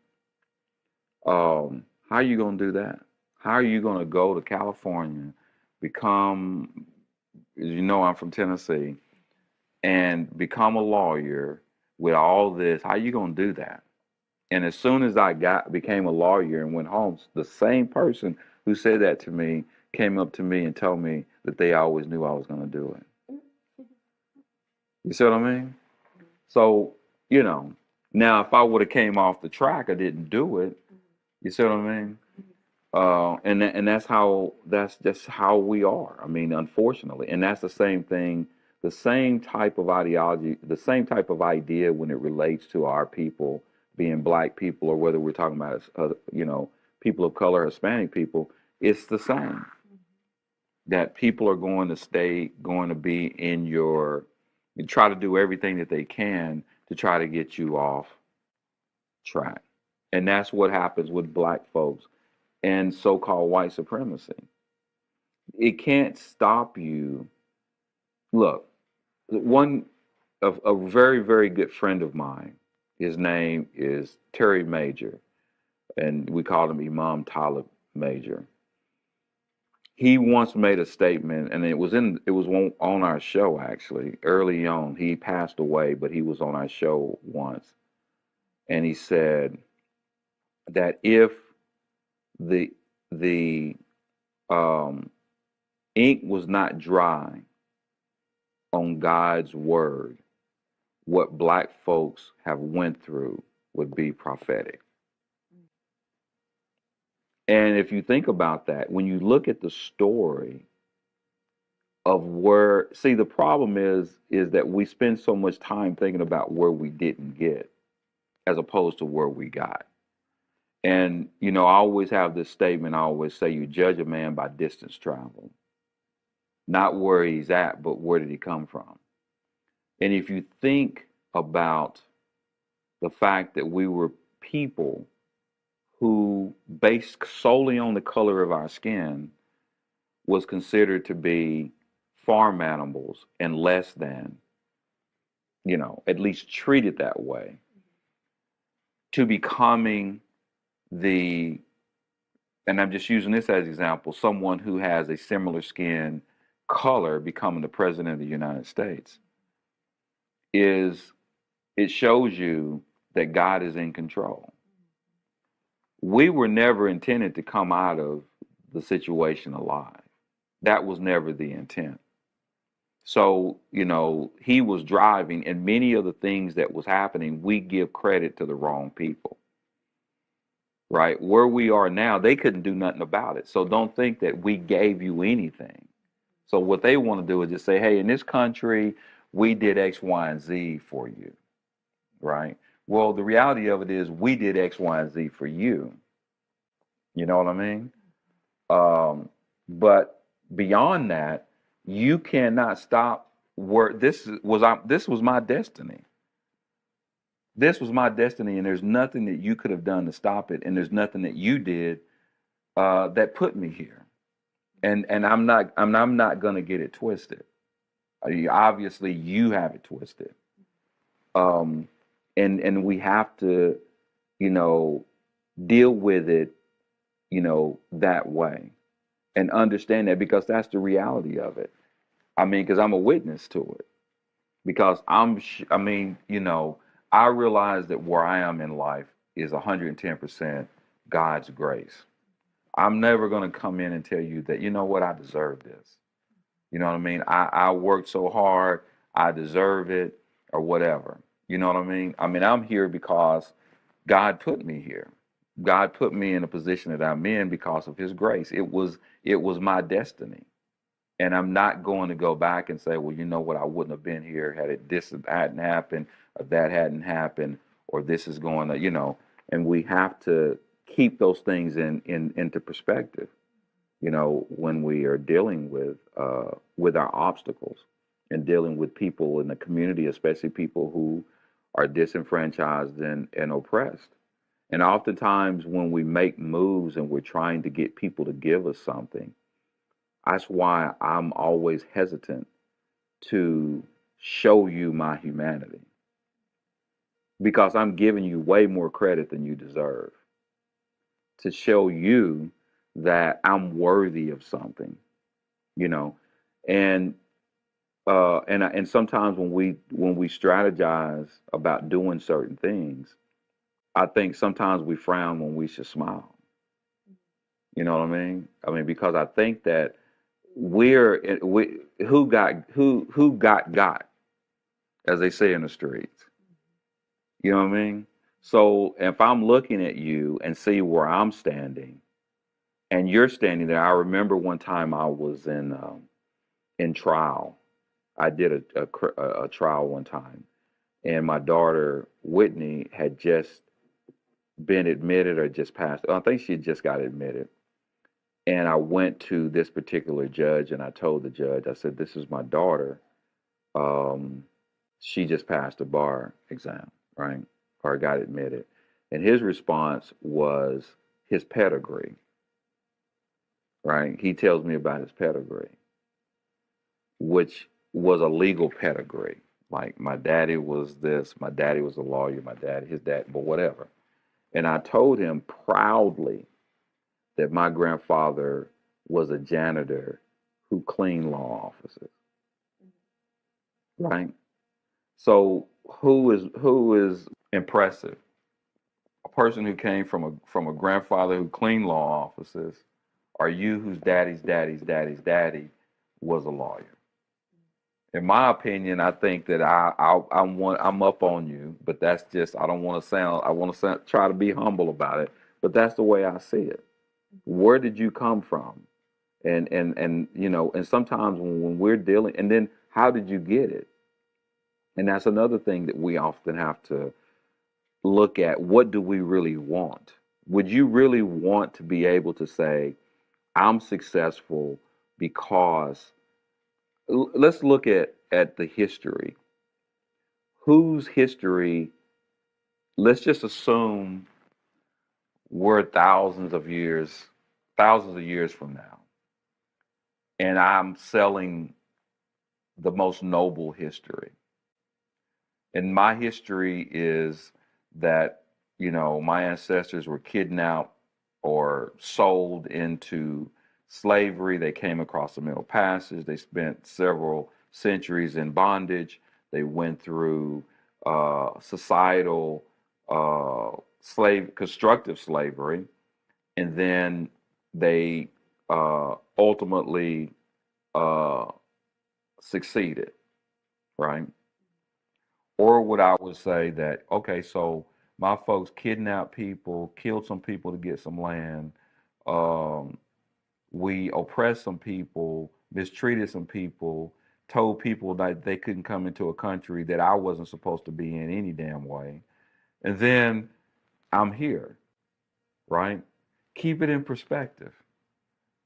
"How are you gonna do that? How are you gonna go to California, become, as you know, I'm from Tennessee, and become a lawyer with all this? How are you gonna do that?" And as soon as I became a lawyer and went home, the same person who said that to me came up to me and told me that they always knew I was going to do it. You see what I mean? So, you know, now if I would have came off the track, I didn't do it. You see what I mean? And that's just how we are. I mean, unfortunately, and that's the same thing, the same type of ideology, the same type of idea when it relates to our people being black people, or whether we're talking about people of color, Hispanic people. It's the same, that people are going to be in your, you try to do everything that they can to try to get you off track, and that's what happens with black folks and so-called white supremacy. It can't stop you. Look, one of a very, very good friend of mine, his name is Terry Major, and we call him Imam Talib Major. He once made a statement, and it was on our show actually early on. He passed away, but he was on our show once, and he said that if the the um, ink was not dry on God's word, what black folks have went through would be prophetic. And if you think about that, when you look at the story of where, see, the problem is that we spend so much time thinking about where we didn't get as opposed to where we got. And I always have this statement. I always say, you judge a man by distance traveled, not where he's at, but where did he come from. And if you think about the fact that we were people who, based solely on the color of our skin, was considered to be farm animals and less than, at least treated that way, to becoming the, and I'm just using this as example, someone who has a similar skin color becoming the president of the United States, is, it shows you that God is in control. We were never intended to come out of the situation alive. That was never the intent. So, he was driving, and many of the things that was happening, we give credit to the wrong people, right? Where we are now, they couldn't do nothing about it. So don't think that we gave you anything. So what they want to do is just say, hey, in this country, we did X, Y, and Z for you, right? Well, the reality of it is we did X, Y, and Z for you. You know what I mean? But beyond that, you cannot stop where this was my destiny. This was my destiny, and there's nothing that you could have done to stop it, and there's nothing that you did that put me here. And I'm not gonna get it twisted. Obviously, you have it twisted. Um, and we have to, you know, deal with it, that way. and understand that, because that's the reality of it. I mean, because I'm a witness to it. Because I mean, I realize that where I am in life is 110% God's grace. I'm never going to come in and tell you that, you know what, I deserve this. You know what I mean? I worked so hard, I deserve it, or whatever. You know what I mean? I mean, I'm here because God put me here. God put me in a position that I'm in because of his grace. It was my destiny. And I'm not going to go back and say, well, you know what, I wouldn't have been here had this hadn't happened, or that hadn't happened, or this is going to, and we have to keep those things into perspective, when we are dealing with our obstacles and dealing with people in the community, especially people who are disenfranchised and oppressed. And oftentimes when we make moves and we're trying to get people to give us something, that's why I'm always hesitant to show you my humanity, because I'm giving you way more credit than you deserve, to show you that I'm worthy of something, you know. And and sometimes when we strategize about doing certain things, I think sometimes we frown when we should smile. You know what I mean? I mean, because I think that we who got, as they say in the streets. You know what I mean? So if I'm looking at you and see where I'm standing, and you're standing there, I remember one time I was in trial. I did a trial one time, and my daughter Whitney had just been admitted or just passed. I think she just got admitted. And I went to this particular judge and I told the judge, I said, "This is my daughter. Um, she just passed a bar exam, right? Or got admitted." And his response was his pedigree, right? He tells me about his pedigree, which was a legal pedigree. Like, my daddy was this, my daddy was a lawyer, his dad, but whatever. And I told him proudly that my grandfather was a janitor who cleaned law offices, right? So who is impressive? A person who came from a grandfather who cleaned law offices, or you whose daddy's daddy was a lawyer? In my opinion, I think that I'm up on you, but that's just, I don't want to sound, I want to try to be humble about it, but that's the way I see it. Where did you come from? And and sometimes when we're dealing, and then how did you get it? And that's another thing that we often have to look at. What do we really want? Would you really want to be able to say, I'm successful because, let's look at the history. Whose history, let's just assume we're thousands of years from now, and I'm selling the most noble history. And my history is that, my ancestors were kidnapped or sold into slavery. They came across the Middle Passage. They spent several centuries in bondage. They went through societal constructive slavery, and then they ultimately uh, succeeded, right? Or would I would say that, okay, so my folks kidnapped people, killed some people to get some land. Um, we oppressed some people, mistreated some people, told people that they couldn't come into a country that I wasn't supposed to be in any damn way. And then I'm here, right? Keep it in perspective.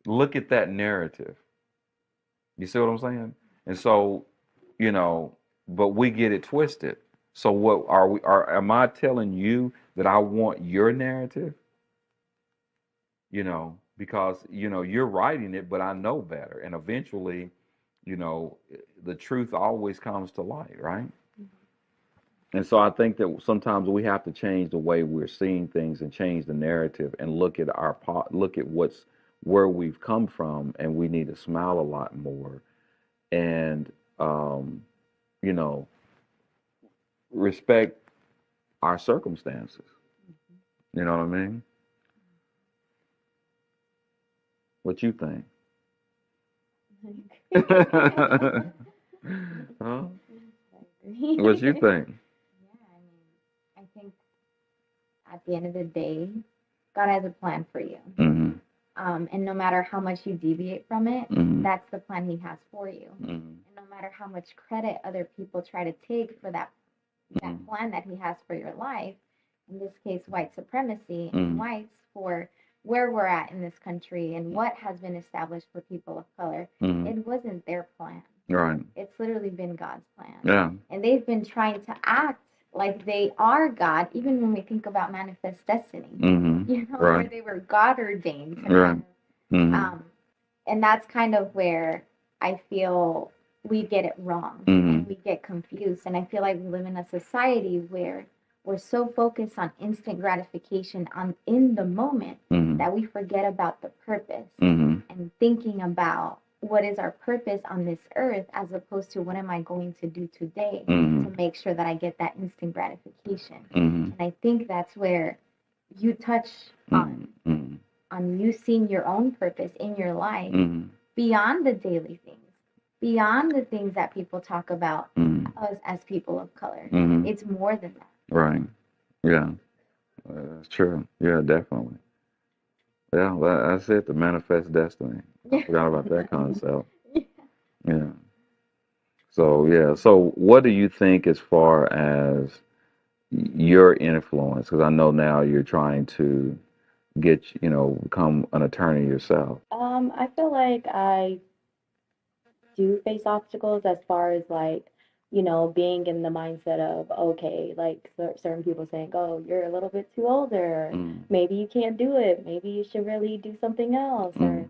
Look at that narrative. You see what I'm saying? And so, you know, but we get it twisted. So what are we are am I telling you that I want your narrative? Because you're writing it, but I know better. And eventually, you know, the truth always comes to light, right? And so I think that sometimes we have to change the way we're seeing things and change the narrative and look at look at where we've come from, and we need to smile a lot more, and um, you know, respect our circumstances. You know what I mean? What you think? Huh? What you think? Yeah, I mean, I think at the end of the day, God has a plan for you. Mm-hmm. And no matter how much you deviate from it, Mm-hmm. that's the plan He has for you. Mm-hmm. And no matter how much credit other people try to take for that plan that He has for your life, in this case, white supremacy and Mm-hmm. whites for where we're at in this country and what has been established for people of color, Mm-hmm. it wasn't their plan. Right. It's literally been God's plan. Yeah. And they've been trying to act like they are God, even when we think about manifest destiny, Mm-hmm. where Right. they were God ordained to Right. Mm-hmm. and that's kind of where I feel we get it wrong Mm-hmm. and we get confused. And I feel like we live in a society where we're so focused on instant gratification on in the moment Mm-hmm. that we forget about the purpose Mm-hmm. and thinking about what is our purpose on this earth as opposed to what am I going to do today Mm-hmm. to make sure that I get that instant gratification. Mm-hmm. And I think that's where you touch on Mm-hmm. on you seeing your own purpose in your life Mm-hmm. beyond the daily things, beyond the things that people talk about Mm-hmm. us as people of color. Mm-hmm. It's more than that. Right. Yeah. That's true. Yeah, definitely. Yeah, that's it. The manifest destiny. I Yeah. forgot about that concept. Yeah. So yeah. So what do you think as far as your influence? Because I know now you're trying to become an attorney yourself. I feel like I do face obstacles as far as like, being in the mindset of, okay, like certain people saying, oh, you're a little bit too older, Mm, maybe you can't do it, maybe you should really do something else, mm, or,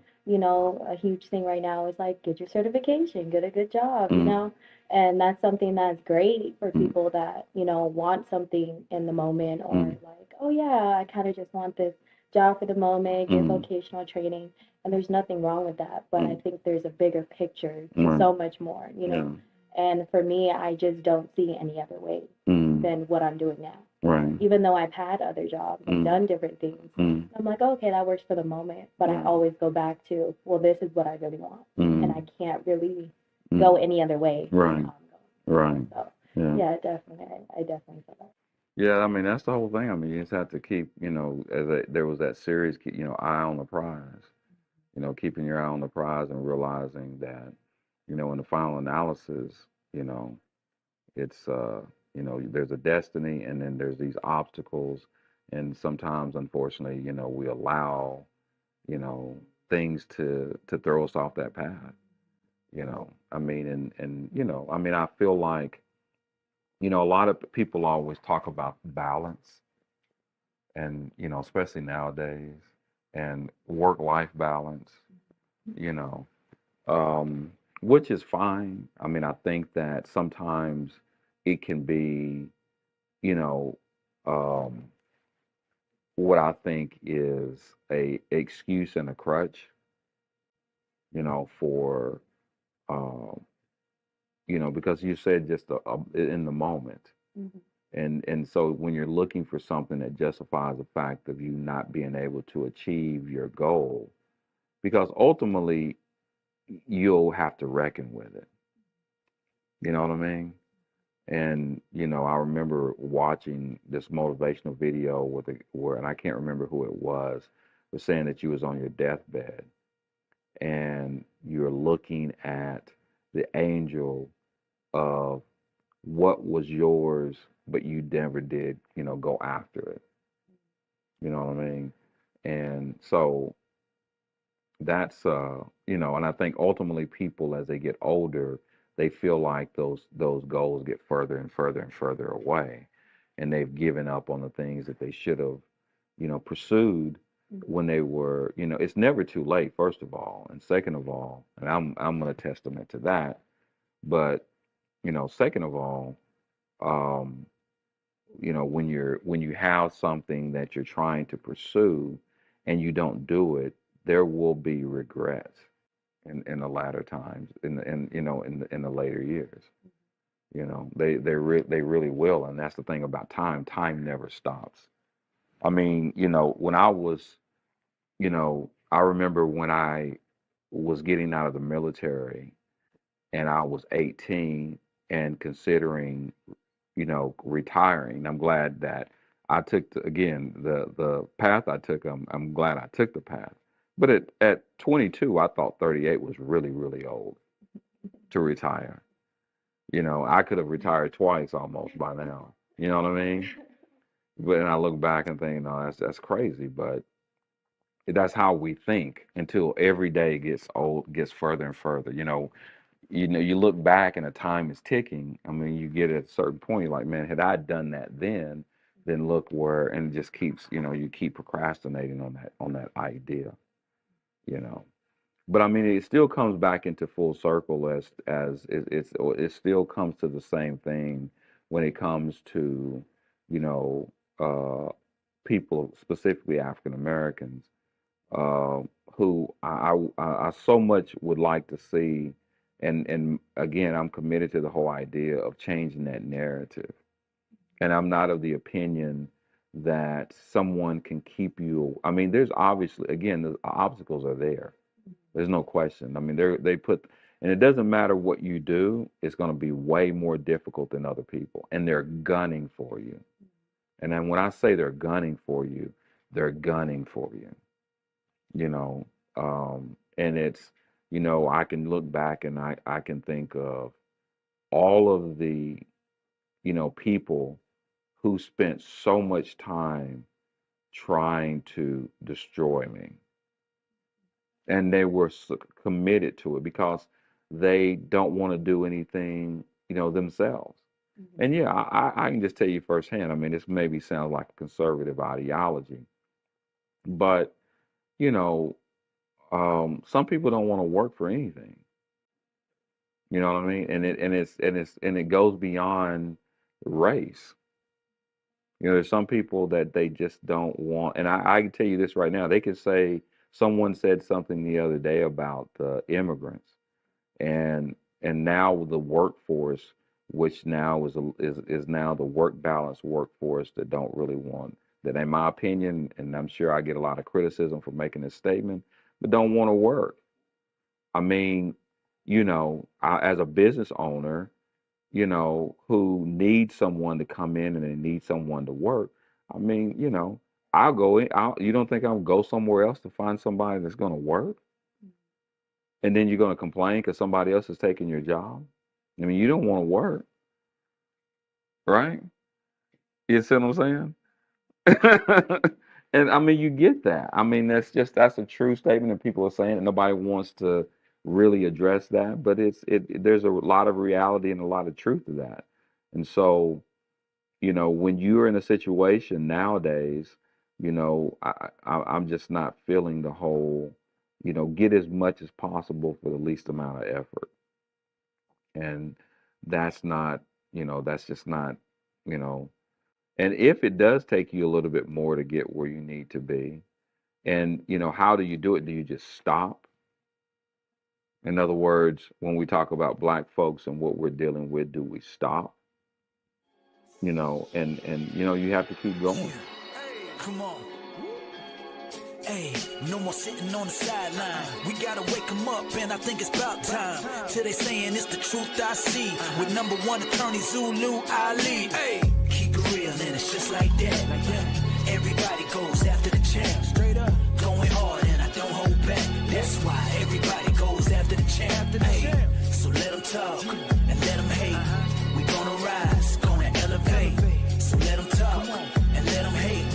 a huge thing right now is like, get your certification, get a good job, mm, and that's something that's great for mm, people that, want something in the moment, or mm, like, oh yeah, I kind of just want this job for the moment, get mm, vocational training, and there's nothing wrong with that, but I mm, think there's a bigger picture to right. so much more, Yeah. and for me, I just don't see any other way Mm, than what I'm doing now. right. Even though I've had other jobs, I've Mm, done different things, mm, I'm like, okay, that works for the moment, but I right. always go back to, well, this is what I really want, and I Mm, can't really mm, go any other way than right. how I'm Right. going. So, Yeah. yeah, definitely, I definitely feel that. Yeah. I mean, that's the whole thing. I mean, you just have to keep, there was that series, eye on the prize. Keeping your eye on the prize and realizing that, in the final analysis, you know, it's there's a destiny, and then there's these obstacles, and sometimes, unfortunately, we allow, you know, things to throw us off that path. I mean, and I mean, I feel like, a lot of people always talk about balance, and especially nowadays, and work-life balance, you know, um, which is fine. I mean, I think that sometimes it can be, you know, um, what I think is a excuse and a crutch, for, um, because you said just in the moment. Mhm. And so when you're looking for something that justifies the fact of you not being able to achieve your goal, because ultimately you'll have to reckon with it. You know what I mean? And I remember watching this motivational video and I can't remember who it was saying that you was on your deathbed and you're looking at the angel of what was yours, but you never did, go after it. You know what I mean? And so that's and I think ultimately people as they get older, they feel like those goals get further and further and further away, and they've given up on the things that they should have, pursued Mhm. when they were, it's never too late, first of all, and second of all, and I'm a testament to that. But second of all, um, when you have something that you're trying to pursue and you don't do it, there will be regrets in the latter times, in the later years. They really will, and that's the thing about time. Time never stops. I mean, when I was, I remember when I was getting out of the military and I was 18 and considering, retiring. I'm glad that I took again the path I took. I'm glad I took the path. But at 22, I thought 38 was really really old to retire. I could have retired twice almost by now. You know what I mean? But and I look back and think, no, that's crazy. But that's how we think until every day gets old, gets further and further. You look back and the time is ticking. I mean, you get at a certain point, you're like, man, had I done that then look where, and it just keeps, you keep procrastinating on that idea, you know. But I mean, it still comes back into full circle it still comes to the same thing when it comes to, you know, people, specifically African Americans, uh, who I so much would like to see, and again, I'm committed to the whole idea of changing that narrative. And I'm not of the opinion that someone can keep you. I mean, there's obviously, again, the obstacles are there. There's no question. I mean, they put, and it doesn't matter what you do, it's going to be way more difficult than other people, and they're gunning for you. And then when I say they're gunning for you, they're gunning for you. You know, and it's, I can look back and I can think of all of the, people who spent so much time trying to destroy me. And they were committed to it because they don't want to do anything, themselves. And yeah, I can just tell you firsthand. I mean, this maybe sounds like a conservative ideology, but you know, some people don't want to work for anything. You know what I mean? And it goes beyond race. There's some people that they just don't want. And I can tell you this right now. They could say someone said something the other day about immigrants, and now the workforce, which now is now the work balance workforce that don't really want that, in my opinion, and I'm sure I get a lot of criticism for making this statement, but don't want to work. I mean, as a business owner, who needs someone to come in and they need someone to work. I mean, I'll go in. You don't think I'll go somewhere else to find somebody that's going to work? And then you're going to complain because somebody else is taking your job? I mean, you don't want to work, right? You see what I'm saying? And I mean, you get that. I mean, that's a true statement that people are saying, and nobody wants to really address that. But there's a lot of reality and a lot of truth to that. And so, when you're in a situation nowadays, I'm just not feeling the whole, get as much as possible for the least amount of effort. And that's not, that's just not, you know. And if it does take you a little bit more to get where you need to be, and how do you do it? Do you just stop? In other words, when we talk about black folks and what we're dealing with, do we stop? And you have to keep going. Come on. Hey, no more sitting on the sideline. We gotta wake 'em up, and I think it's about time. Till they saying it's the truth I see. With number one attorney Zulu Ali. Hey, keep it real, and it's just like that. Everybody goes after the champ. Straight up, going hard, and I don't hold back. That's why everybody goes after the champ. Hey, so let 'em talk and let 'em hate. We gonna rise, gonna elevate. So let 'em talk and let 'em hate.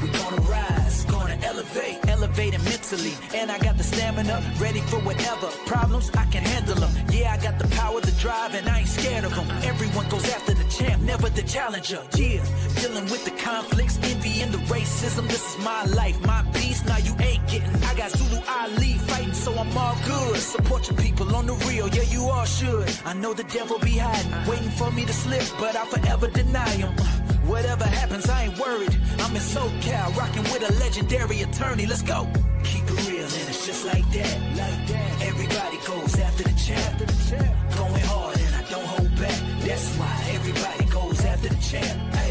We gonna rise, gonna elevate. Elevating mentally, and I got the stamina, ready for whatever problems, I can handle them. Yeah, I got the power to drive, and I ain't scared of them. Everyone goes after the champ, never the challenger. Yeah, dealing with the conflicts, envy, and the racism. This is my life, my peace. Now you ain't getting. I got Zulu Ali fighting, so I'm all good. Support your people on the real, yeah, you all should. I know the devil be hiding, waiting for me to slip, but I'll forever deny him. Whatever happens, I ain't worried. I'm in SoCal, rocking with a legendary attorney. Let's go. Keep it real and it's just like that. Everybody goes after the champ. Going hard and I don't hold back. That's why everybody